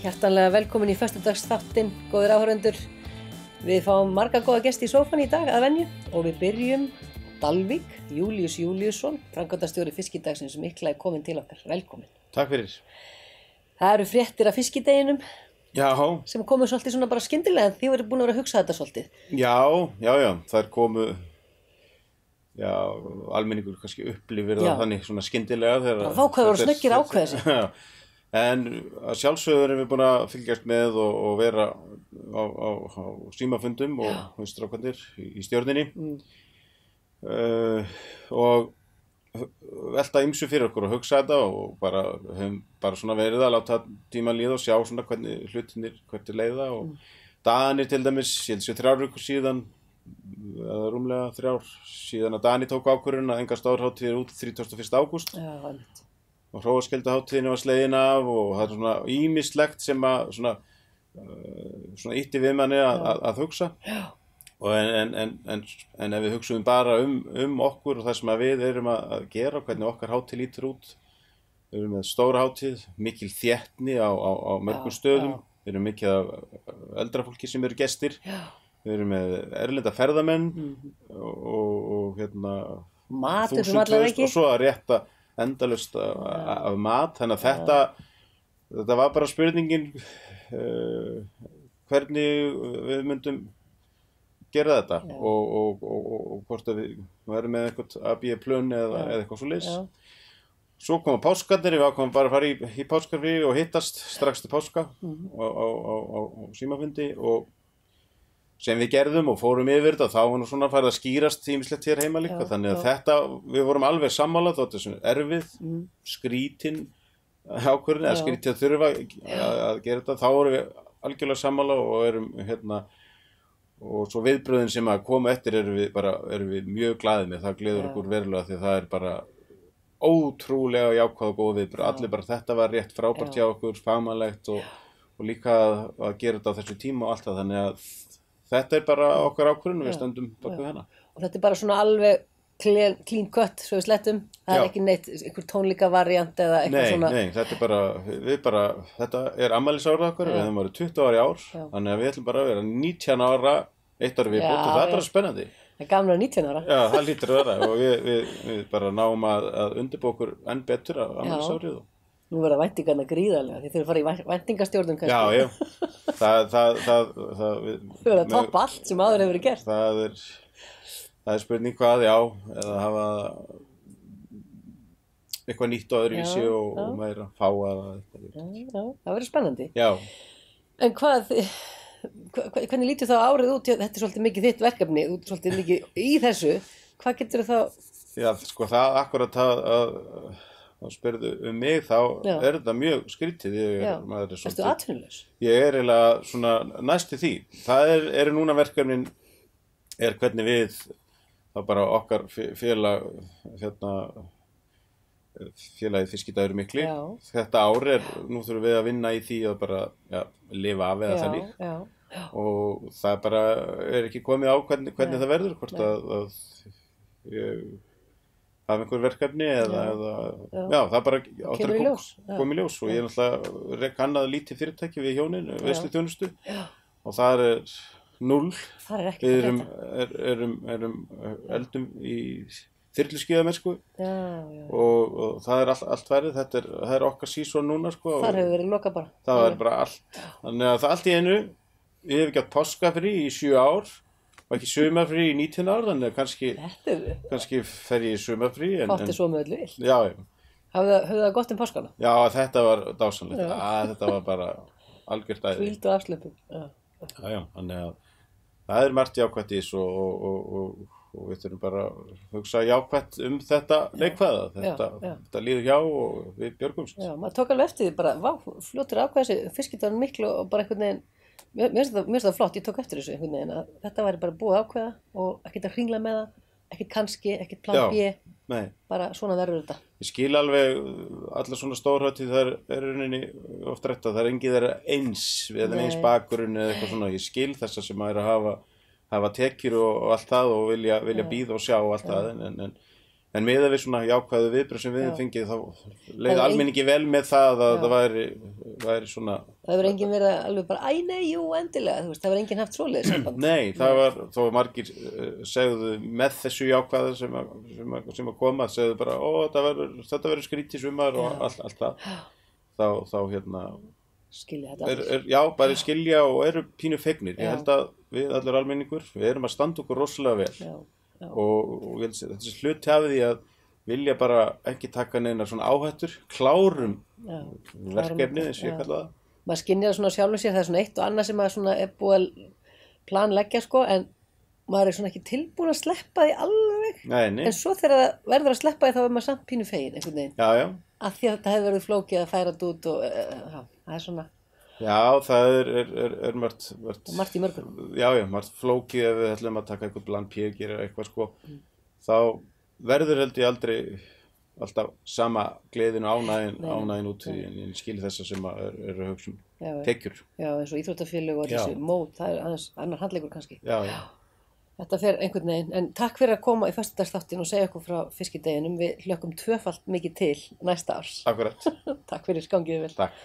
Hjartanlega velkomin í föstudagsþáttinn, góðir áhorfendur. Við fáum marga góða gesti í sófann í dag að venju og við byrjum Dalvík, Júlíus Júlíusson, framkvæmdastjóri Fiskidagsins mikla er komin til okkar. Velkomin. Takk fyrir. Það eru fréttir af fiskideginum Já, sem komu svolítið svona bara skyndilega en þið voru búin að vera að hugsa þetta svolítið. já, þær komu, almenningur kannski upplifir það þannig svona skyndilega þegar... Vá hvað voru snöggir að ákveða sig. En að sjálfsögðu erum við búin að fylgjast með og vera á símafundum og strákarnir í stjórninni og velta ýmsu fyrir okkur og hugsa þetta og höfum bara svona verið að láta tíma líða og sjá svona hvernig hlutinir hvernig leiða og Danir til dæmis, ég held sér 3 vikur síðan eða rúmlega 3 síðan að Dani tók ákvörðun að enga stórhátíðir út 31. ágúst. Já, einmitt. Og hróaskjöldahátíðinni var slegin af og það er svona ýmislegt sem að svona ýtti við manni að hugsa. Já. Og en ef við hugsaum bara okkur og það sem að við erum að gera, hvernig okkar hátíð lítur út. Við erum með stóra hátíð, mikil þéttni á mörgum stöðum. Við erum mikið af eldra fólki sem eru gestir. Já. Við erum með erlenda ferðamenn og matur sem allavega ekki. Og svo að rétta endalaust af mat, þannig að þetta var bara spurningin hvernig við myndum gera þetta og hvort að við erum með eitthvað AB-plön eða eitthvað svoleiðis. Svo koma páskarnir, við ákváðum bara að fara í páskarfrí og hittast strax til páska á símafundi og sem við gerðum og fórum yfir þetta, þá var nú svona farið að skýrast ýmislegt hér heima líka, þannig að við vorum alveg sammála, þetta er svona erfið, skrítin ákvörðun, eða skrítið að þurfa að gera þetta, þá vorum við algjörlega sammála og erum og svo viðbröðin sem að koma eftir erum við mjög glaðið með, það gleður okkur verulega því það er bara ótrúlega jákvæð og góð viðbröð, allir bara þetta var rétt frábært hjá okkur, fagmannlegt og líka að gera þetta á þessu tíma og allt það, þannig að þetta er bara okkar ákvörðun og við stöndum bak við hana. Og þetta er bara svona alveg clean cut, svo við slettum. Það er ekki neitt, einhver tónleikavariant eða eitthvað svona. Nei, þetta er þetta er afmælisárið okkar, við höfum verið 20 ára í ár, þannig að við ætlum bara að vera 19 ára, 1 ári viðbót og það er bara spennandi. Það er gaman að 19 ára. Já, það lítur að vera og við bara náum að undirbúa okkur enn betur af afmælisárið. Nú verða væntingarnar gríðarlega, þið þurfum að fara í væntingastjórnum kannski. Já. Þau verða að toppa allt sem áður hefur verið gert. Það er spurning hvað, eða hafa eitthvað nýtt og öðruvísi og meira fáa eitthvað. Já, það verður spennandi. Já. En hvernig lítur þá árið út? Þetta er svolítið mikið þitt verkefni, þú ert svolítið mikið í þessu. Hvað getur þá? Já, sko það akkurat þá spyrðu mig, þá er þetta mjög skrítið. Ertu atvinnulaus? Ég er eiginlega svona næstu því. Það eru núna verkefnin hvernig við, þá bara okkar félagið Fiskidagur mikli. Þetta ár nú þurfum við að vinna í því að bara lifa af eða þannig. Og það bara ekki komið á hvernig það verður, hvort að hafa einhver verkefni eða það bara áttur að koma í ljós og ég er náttúrulega kannað lítið fyrirtæki við hjónin, veisluþjónustu og það er 0. Við erum eldum í þyrluskíðamennsku og það er allt værið, það er okkar season núna sko. Þar hefur verið lokað bara. Það er bara allt, þannig að það allt í einu, við hefum ekki átt páskafrí í 7 ár og ekki sumarfrí í 19 ár, þannig að kannski fer ég í sumarfrí. Fátti svo með öllu vill. Já. Hafðu það gott páskana? Já, þetta var dásamlegt. Þetta var bara algjört æði. Hvíld og afslöpun. Já, þannig að það er margt jákvætt í þessu og við þurfum bara að hugsa jákvætt þetta neikvæða. Þetta líður hjá og við björgumst. Já, maður tók alveg eftir því bara, fljótur ákvæði þessi Fiskidagur miklu og bara einhvern veginn. Mér finnst það flott, ég tók eftir þessu einhvern veginn að þetta væri bara búið ákveða og ekkert að hringla með það, ekkert kannski, ekkert plan B, bara svona verður þetta. Ég skil alveg allar svona stórhátíð, það er rauninni oft rétt að það er engið þeirra eins, eða eins bakgrunn eða eitthvað svona, ég skil þessa sem að hafa hafa tekjur og allt það og vilja bíða og sjá og allt það en miðað við svona jákvæðu viðbrögð sem við höfum fengið þá leið almenningi vel með það að það væri svona. Það hefur enginn verið alveg bara, æ nei, jú, endilega, þú veist, það hefur enginn haft svoleiðis samband. Nei, það var, þó margir segðu með þessu jákvæðu sem að koma, segðu bara, þetta verður skrítið sumar og allt það. Þá skilja þetta já, bara skilja og eru pínu fegnir. Ég held að við allir almenningur, við erum að standa okkur rosalega vel. Já. Og þessi hluti af því að vilja bara ekki taka neinar svona áhættur, klárum verkefnið eins og ég kalla það. Maður skynjar svona sjálfum sér, það svona eitt og annað sem maður svona búið að planleggja sko, en maður svona ekki tilbúin að sleppa því alveg. Nei. En svo þegar það verður að sleppa því þá maður samt pínu fegin einhvern veginn. Já. Af því að þetta hefur verið flókið að færa þetta út og það svona. Já, það er margt í mörgum. Já, margt flókið ef við ætlum að taka eitthvað plan P, gera eitthvað sko, þá verður held ég aldrei alltaf sama gleðin og ánægin út því en skil þessa sem eru að hugsa tekjur. Já, eins og íþróttafélög og þessi mót, það annars annar handleikur kannski. Já. Þetta fer einhvern veginn, en takk fyrir að koma í föstudagsþáttinn og segja okkur frá fiskideginum. Við hlökkum tvöfalt mikið til næsta árs. Akkurat. Takk fyrir, gangiði vel. Takk.